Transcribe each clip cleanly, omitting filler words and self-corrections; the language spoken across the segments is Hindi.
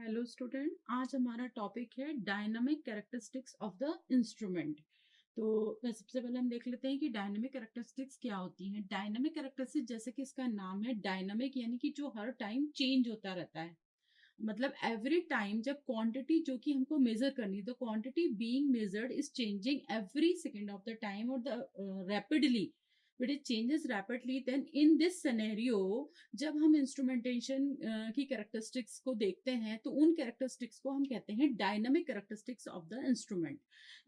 हेलो स्टूडेंट, आज हमारा टॉपिक है dynamic characteristics of the instrument. तो सबसे पहले हम देख लेते हैं कि डायनामिक कैरेक्टरिस्टिक्स क्या होती हैं। डायनामिक कैरेक्टरिस्टिक्स जैसे कि इसका नाम है डायनामिक, यानी कि जो हर टाइम चेंज होता रहता है। मतलब एवरी टाइम जब क्वांटिटी जो कि हमको मेजर करनी है, तो quantity being measured is changing every second of the time और the rapidly, but it changes rapidly. Then in this scenario, जब हम इंस्ट्रूमेंटेशन की कैरेक्टरिस्टिक्स को देखते हैं तो उन कैरेक्टरिस्टिक्स को हम कहते हैं dynamic characteristics of the instrument.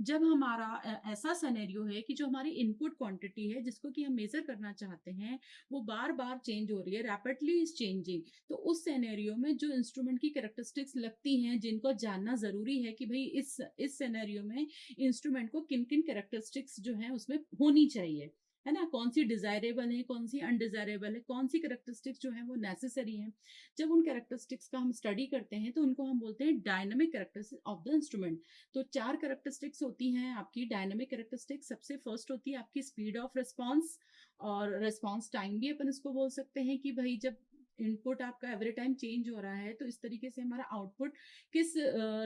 जब हमारा ऐसा सिनेरियो है कि जो हमारी इनपुट क्वांटिटी है जिसको कि हम मेजर करना चाहते हैं वो बार बार चेंज हो रही है, रैपिडली इज चेंजिंग, तो उस सिनेरियो में जो इंस्ट्रूमेंट की कैरेक्टरिस्टिक्स लगती हैं जिनको जानना जरूरी है कि भाई इस सिनेरियो में इंस्ट्रूमेंट को किन किन कैरेक्टरिस्टिक्स जो है उसमें होनी चाहिए, है ना। कौन सी डिजायरेबल है, कौन सी अनडिजायरेबल है, कौन सी कैरेक्टरिस्टिक्स जो है वो नेसेसरी है। जब उन कैरेक्टरिस्टिक्स का हम स्टडी करते हैं तो उनको हम बोलते हैं dynamic characteristics of the instrument. तो चार कैरेक्टरिस्टिक्स होती हैं आपकी डायनामिक कैरेक्टरिस्टिक्स। सबसे फर्स्ट होती है आपकी स्पीड ऑफ रिस्पॉन्स, और रिस्पॉन्स टाइम भी अपन इसको बोल सकते हैं कि भाई जब इनपुट आपका एवरी टाइम चेंज हो रहा है तो इस तरीके से हमारा आउटपुट किस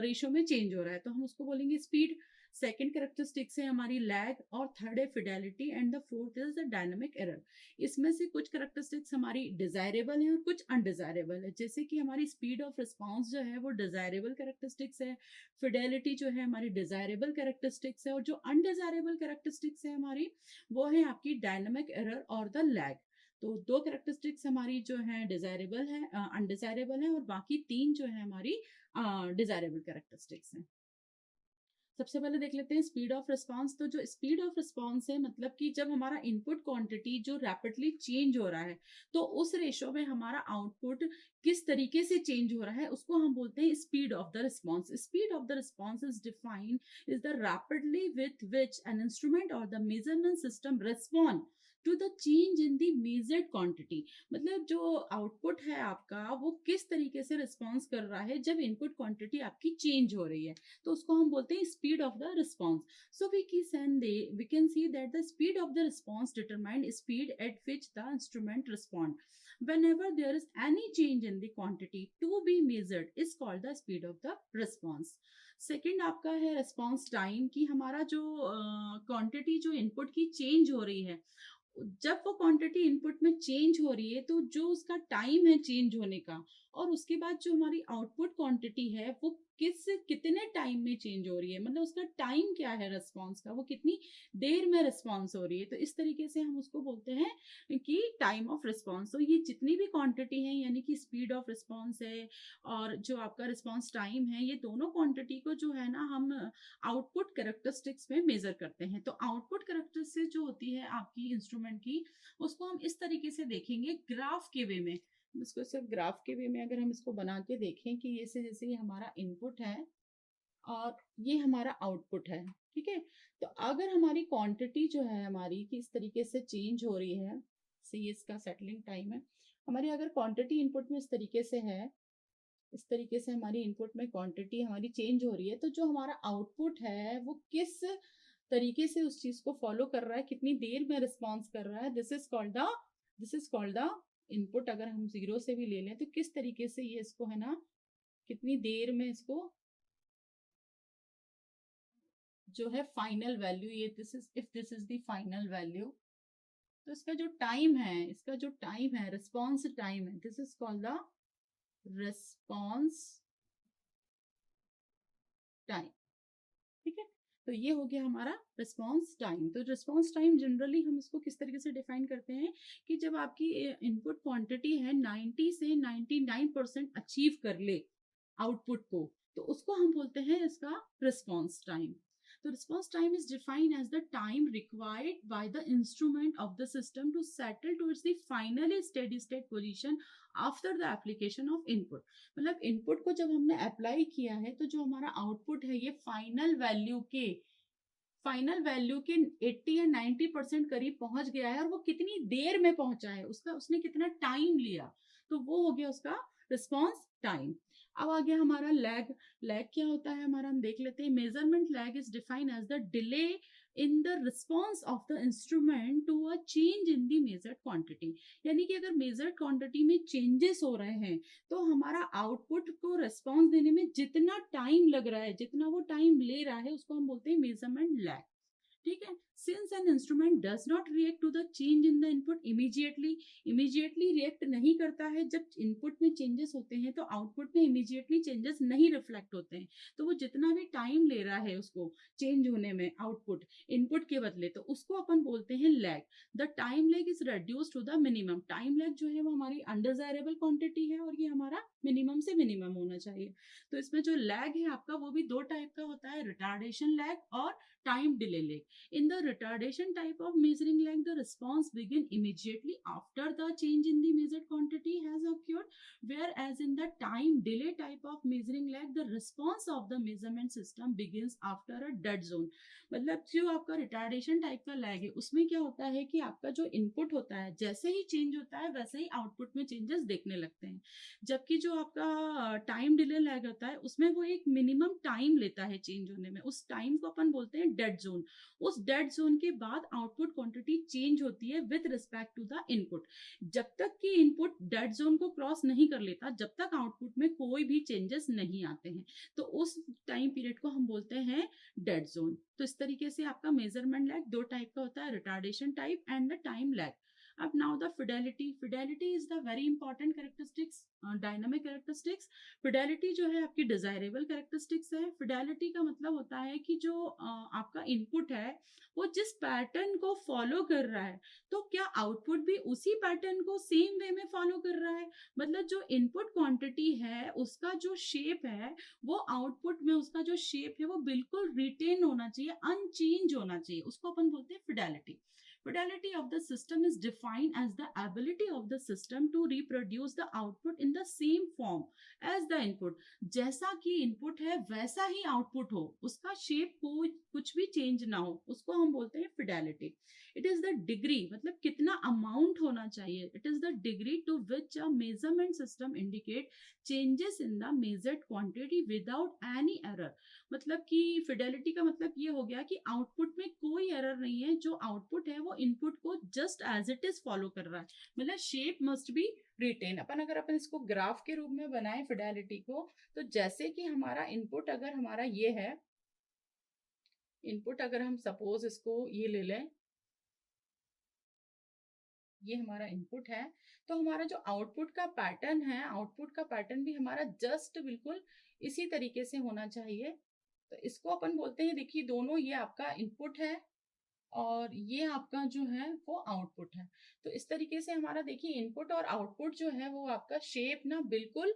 रेशो में चेंज हो रहा है, तो हम उसको बोलेंगे स्पीड। सेकेंड कैरेक्टरिस्टिक्स है हमारी लैग, और थर्ड है Fidelity, and the fourth is the dynamic error. इसमें से कुछ कैरेक्टरिस्टिक्स हमारी डिजायरेबल है और कुछ अनडिजायरेबल है। जैसे कि हमारी स्पीड ऑफ रिस्पॉन्स जो है वो डिजायरेबल कैरेक्टरिस्टिक्स है, फिडेलिटी जो है हमारी डिजायरेबल कैरेक्टरिस्टिक्स है, और जो अनडिजायरेबल कैरेक्टरिस्टिक्स है हमारी वो है आपकी डायनामिक एरर और द लैग। तो दो कैरेक्टरिस्टिक्स हमारी जो है डिजायरेबल है, अनडिजायरेबल है, और बाकी तीन जो है हमारी डिजायरेबल कैरेक्टरिस्टिक्स है। सबसे पहले देख लेते हैं स्पीड ऑफ रिस्पांस। तो जो स्पीड ऑफ रिस्पांस है मतलब कि जब हमारा इनपुट क्वांटिटी जो रैपिडली चेंज हो रहा है तो उस रेशो में हमारा आउटपुट किस तरीके से चेंज हो रहा है उसको हम बोलते हैं speed of the response. Speed of the response is defined is the rapidly with which an instrument और the measurement system respond to the change in the measured quantity. मतलब जो आउटपुट है आपका वो किस तरीके से रिस्पॉन्स कर रहा है जब इनपुट क्वांटिटी आपकी चेंज हो रही है, तो उसको हम बोलते हैं speed of the response. So we can see that the speed of the response determine speed at which the instrument respond. Whenever there is any change in the quantity to be measured is called the speed of the response. Second आपका है रिस्पॉन्स टाइम, कि हमारा जो क्वांटिटी जो इनपुट की चेंज हो रही है, जब वो क्वांटिटी इनपुट में चेंज हो रही है तो जो उसका टाइम है चेंज होने का, और उसके बाद जो हमारी आउटपुट क्वांटिटी है वो कितने टाइम में चेंज हो रही है, मतलब उसका टाइम क्या है रिस्पॉन्स का, वो कितनी देर में रिस्पॉन्स हो रही है, तो इस तरीके से हम उसको बोलते हैं कि टाइम ऑफ रिस्पॉन्स। तो ये जितनी भी क्वांटिटी है यानी कि स्पीड ऑफ रिस्पॉन्स है और जो आपका रिस्पॉन्स टाइम है, ये दोनों क्वांटिटी को जो है ना हम आउटपुट कैरेक्टरिस्टिक्स में मेजर करते हैं। तो आउटपुट कैरेक्टरिस्टिक्स जो होती है आपकी इंस्ट्रूमेंट की, उसको हम इस तरीके से देखेंगे ग्राफ के वे में। इसको सिर्फ ग्राफ के वे में अगर हम इसको बना के देखें कि ये से जैसे ये हमारा इनपुट है और ये हमारा आउटपुट है, ठीक है। तो अगर हमारी क्वांटिटी जो है हमारी कि इस तरीके से चेंज हो रही है, सी इसका सेटलिंग टाइम है हमारी, अगर क्वांटिटी इनपुट में इस तरीके से है, इस तरीके से हमारी इनपुट में क्वांटिटी हमारी चेंज हो रही है, तो जो हमारा आउटपुट है वो किस तरीके से उस चीज को फॉलो कर रहा है, कितनी देर में रिस्पॉन्स कर रहा है, this is called the input. अगर हम जीरो से भी ले लें तो किस तरीके से ये इसको है ना कितनी देर में इसको जो है फाइनल वैल्यू, ये this is the final value, तो इसका जो टाइम है रिस्पॉन्स टाइम है, this is called the response time, ठीक है। तो ये हो गया हमारा रिस्पॉन्स टाइम। तो रिस्पॉन्स टाइम जनरली हम इसको किस तरीके से डिफाइन करते हैं कि जब आपकी इनपुट क्वांटिटी है 90 से 99% अचीव कर ले आउटपुट को, तो उसको हम बोलते हैं इसका रिस्पॉन्स टाइम। तो response time is defined as the time required by the instrument of the system to settle towards the finally steady state position after the application of input. मतलब इनपुट को जब हमने अप्लाई किया है तो जो हमारा आउटपुट है ये फाइनल वैल्यू के 80 या 90% करीब पहुंच गया है, और वो कितनी देर में पहुंचा है उसने कितना टाइम लिया, तो वो हो गया उसका रिस्पॉन्स टाइम। अब आ गया हमारा लैग। लैग क्या होता है हमारा, हम देख लेते हैं। Measurement lag is defined as the delay in the response of the instrument to a change in the measured quantity. यानी कि अगर मेजर्ड क्वांटिटी में चेंजेस हो रहे हैं तो हमारा आउटपुट को रिस्पॉन्स देने में जितना टाइम लग रहा है, जितना वो टाइम ले रहा है, उसको हम बोलते हैं मेजरमेंट लैग। ठीक है। Since an instrument does not react to the change in the input immediately, immediately react नहीं करता है। जब इनपुट में चेंजेस होते हैं तो आउटपुट में इमीडिएटली चेंजेस नहीं रिफ्लेक्ट होते हैं। तो वो जितना भी टाइम ले रहा है उसको चेंज होने में आउटपुट इनपुट के बदले, तो उसको अपन बोलते हैं lag. The time lag is reduce to the minimum. Time lag जो है वो हमारी अनडिजायरेबल क्वांटिटी है और ये हमारा मिनिमम से मिनिमम होना चाहिए। तो इसमें जो लैग है आपका वो भी दो टाइप का होता है, रिटार्डेशन लैग और time delay lag. In the retardation type of measuring lag, the response begin immediately after the change in the measured quantity has occurred, whereas in the time delay type of measuring lag, the response of the measurement system begins after a dead zone. मतलब जो आपका रिटार्डेशन टाइप का लैग है उसमें क्या होता है कि आपका जो इनपुट होता है जैसे ही चेंज होता है वैसे ही आउटपुट में चेंजेस देखने लगते हैं। जबकि जो आपका टाइम डिले लैग होता है उसमें वो एक मिनिमम टाइम लेता है चेंज होने में, उस टाइम को अपन बोलते हैं डेड जोन। उस डेड जोन के बाद आउटपुट क्वांटिटी चेंज होती है with respect to the input. जब तक कि इनपुट डेड जोन को क्रॉस नहीं कर लेता जब तक आउटपुट में कोई भी चेंजेस नहीं आते हैं, तो उस टाइम पीरियड को हम बोलते हैं डेड जोन। तो इस तरीके से आपका मेजरमेंट लैग दो टाइप का होता है, retardation type and the time lag. अब now the fidelity. Fidelity is the very important characteristics, dynamic characteristics. Fidelity जो है आपकी डिजायरेबल कैरेक्टरिस्टिक्स है। फिडेलिटी का मतलब होता है कि जो आपका इनपुट है वो जिस पैटर्न को फॉलो कर रहा है तो क्या आउटपुट भी उसी पैटर्न को सेम वे में फॉलो कर रहा है। मतलब जो इनपुट क्वांटिटी है उसका जो शेप है वो आउटपुट में उसका जो शेप है वो बिल्कुल रिटेन होना चाहिए, अनचेंज होना चाहिए, उसको अपन बोलते हैं Fidelity. Fidelity of the system is defined as the ability of the system to reproduce the output in the same form as the input. जैसा कि इनपुट है वैसा ही आउटपुट हो, उसका शेप को कुछ भी चेंज ना हो, उसको हम बोलते हैं fidelity. It is the degree, मतलब कितना अमाउंट होना चाहिए, it is the degree to which a measurement system indicate changes in the measured quantity without any error. मतलब कि फिडेलिटी का मतलब ये हो गया कि आउटपुट में कोई एरर नहीं है, जो आउटपुट है वो इनपुट को just as it is follow कर रहा है, मतलब शेप मस्ट बी रिटेन। अपन इसको ग्राफ के रूप में बनाए फिडेलिटी को, तो जैसे कि हमारा इनपुट अगर हमारा ये है, इनपुट अगर हम सपोज इसको ये ले लें, ये हमारा इनपुट है, तो हमारा जो आउटपुट का पैटर्न है, आउटपुट का पैटर्न भी हमारा जस्ट बिल्कुल इसी तरीके से होना चाहिए। तो इसको अपन बोलते हैं, देखिए दोनों, ये आपका इनपुट है और ये आपका जो है वो आउटपुट है। तो इस तरीके से हमारा देखिए इनपुट और आउटपुट जो है वो आपका शेप ना बिल्कुल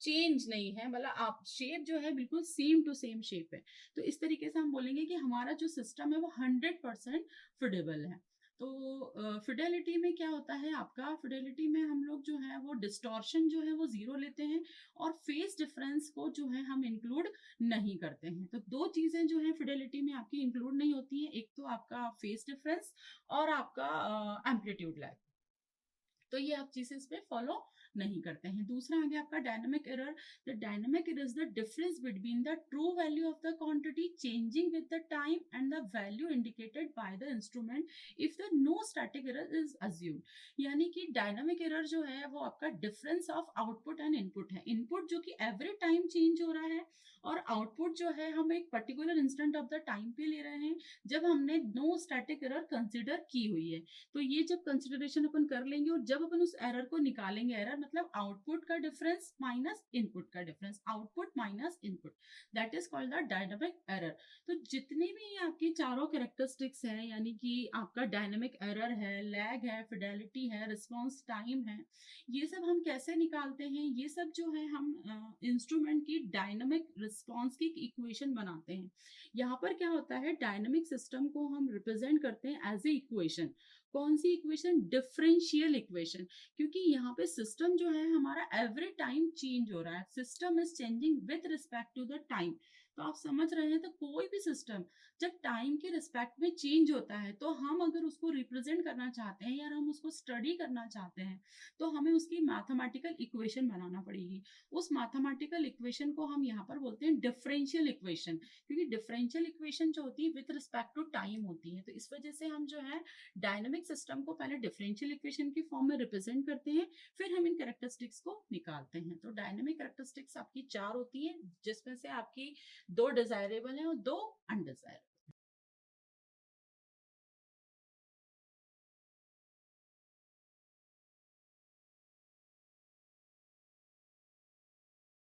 चेंज नहीं है, मतलब आप शेप जो है बिल्कुल सेम टू सेम शेप है। तो इस तरीके से हम बोलेंगे कि हमारा जो सिस्टम है वो 100% फिडेबल है। तो फिडेलिटी में क्या होता है आपका, फिडेलिटी में हम लोग जो है वो डिस्टॉर्शन जो है वो 0 लेते हैं और फेस डिफरेंस को जो है हम इंक्लूड नहीं करते हैं। तो दो चीजें जो है फिडेलिटी में आपकी इंक्लूड नहीं होती हैं, एक तो आपका फेस डिफरेंस और आपका एम्पलीट्यूड लैग। तो ये आप चीजें इस पे फॉलो नहीं करते हैं। दूसरा आ गया आपका dynamic error. The dynamic error is the difference between the true value of the quantity changing with the time and the value indicated by the instrument if the no static error is assumed. यानी कि डायनामिक एरर जो है वो आपका difference of output and input है। इनपुट जो कि एवरी टाइम चेंज हो रहा है और आउटपुट जो है हम एक particular instant of the time पे ले रहे हैं जब हमने नो स्टैटिक एरर कंसिडर की हुई है। तो ये जब कंसिडरेशन अपन कर लेंगे और जब अपन उस एरर को निकालेंगे, एरर मतलब आउटपुट का डिफरेंस माइनस इनपुट का difference, output minus input, that is called the dynamic error. तो जितने भी आपकी चारों कैरेक्टरिस्टिक्स हैं, यानी कि आपका डायनामिक एरर है, लैग है, फिडेलिटी है, रिस्पॉन्स टाइम है, ये सब हम कैसे निकालते हैं, ये सब जो है हम इंस्ट्रूमेंट की डायनामिक रिस्पॉन्स की इक्वेशन बनाते हैं। यहाँ पर क्या होता है, डायनामिक सिस्टम को हम रिप्रेजेंट करते हैं एज ए इक्वेशन। कौन सी इक्वेशन, डिफरेंशियल इक्वेशन, क्योंकि यहाँ पे सिस्टम जो है हमारा एवरी टाइम चेंज हो रहा है, system is changing with respect to the time. तो आप समझ रहे हैं, तो कोई भी सिस्टम जब टाइम के रिस्पेक्ट में चेंज होता है, तो हम अगर उसको रिप्रेजेंट करना चाहते हैं या हम उसको स्टडी करना चाहते हैं, तो हमें उसकी मैथमेटिकल इक्वेशन बनाना पड़ेगी। उस मैथमेटिकल इक्वेशन को हम यहाँ पर बोलते हैं डिफरेंशियल इक्वेशन, क्योंकि डिफरेंशियल इक्वेशन जो होती है विथ रिस्पेक्ट टू टाइम होती है। तो इस वजह से हम जो है डायनामिक सिस्टम को पहले डिफरेंशियल इक्वेशन की फॉर्म में रिप्रेजेंट करते हैं, फिर हम इन कैरेक्टरिस्टिक्स को निकालते हैं। तो डायनामिक कैरेक्टरिस्टिक्स आपकी 4 होती है, जिसमें से आपकी 2 डिजायरेबल है और 2 अनडिजायरेबल।